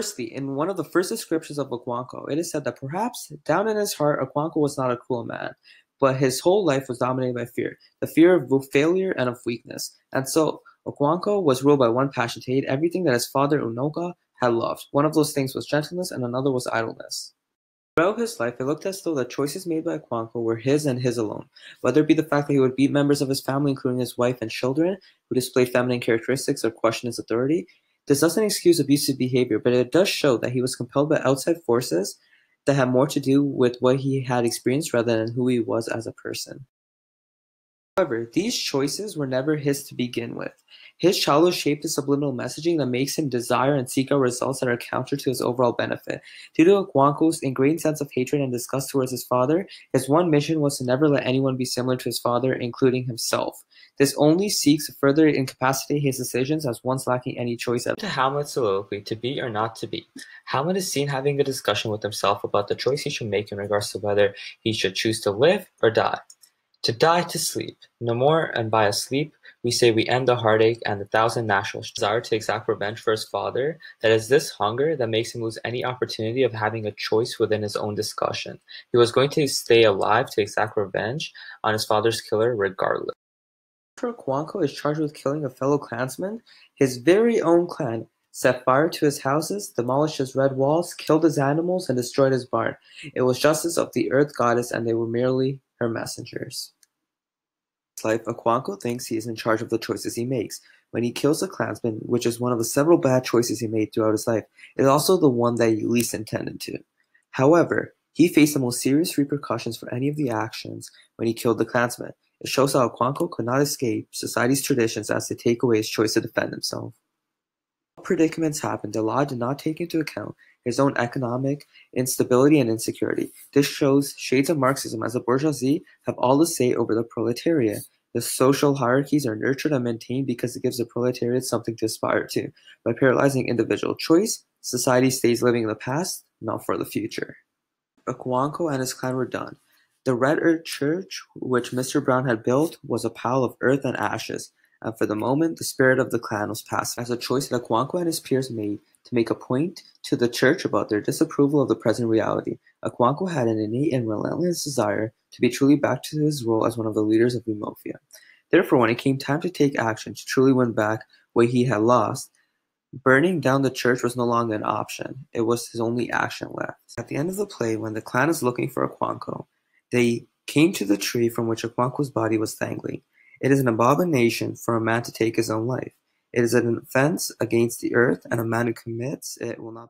Firstly, in one of the first descriptions of Okonkwo, it is said that perhaps down in his heart, Okonkwo was not a cruel man, but his whole life was dominated by fear, the fear of both failure and of weakness. And so, Okonkwo was ruled by one passion to hate everything that his father Unoka had loved. One of those things was gentleness, and another was idleness. Throughout his life, it looked as though the choices made by Okonkwo were his and his alone, whether it be the fact that he would beat members of his family, including his wife and children, who displayed feminine characteristics or questioned his authority. This doesn't excuse abusive behavior, but it does show that he was compelled by outside forces that had more to do with what he had experienced rather than who he was as a person. However, these choices were never his to begin with. His childhood shaped the subliminal messaging that makes him desire and seek out results that are counter to his overall benefit. Due to Okonkwo's ingrained sense of hatred and disgust towards his father, his one mission was to never let anyone be similar to his father, including himself. This only seeks to further incapacitate his decisions as once lacking any choice. To Hamlet's soliloquy, to be or not to be. Hamlet is seen having a discussion with himself about the choice he should make in regards to whether he should choose to live or die. To die, to sleep, no more, and by a sleep we say we end the heartache and the thousand natural desire to exact revenge for his father. That is this hunger that makes him lose any opportunity of having a choice within his own discussion. He was going to stay alive to exact revenge on his father's killer regardless. After Okonkwo is charged with killing a fellow clansman, his very own clan set fire to his houses, demolished his red walls, killed his animals, and destroyed his barn. It was justice of the earth goddess, and they were merely her messengers. In his life, Okonkwo thinks he is in charge of the choices he makes. When he kills a clansman, which is one of the several bad choices he made throughout his life, it is also the one that he least intended to. However, he faced the most serious repercussions for any of the actions when he killed the clansman. It shows how Okonkwo could not escape society's traditions as to take away his choice to defend himself. When predicaments happened, the law did not take into account his own economic instability and insecurity. This shows shades of Marxism, as the bourgeoisie have all the say over the proletariat. The social hierarchies are nurtured and maintained because it gives the proletariat something to aspire to. By paralyzing individual choice, society stays living in the past, not for the future. Okonkwo and his clan were done. The Red Earth Church, which Mr. Brown had built, was a pile of earth and ashes, and for the moment the spirit of the clan was passing. As a choice that Okonkwo and his peers made to make a point to the church about their disapproval of the present reality, Okonkwo had an innate and relentless desire to be truly back to his role as one of the leaders of Umofia. Therefore, when it came time to take action to truly win back what he had lost, burning down the church was no longer an option. It was his only action left. At the end of the play, when the clan is looking for Okonkwo, they came to the tree from which Okonkwo's body was dangling. It is an abomination for a man to take his own life. It is an offense against the earth, and a man who commits it will not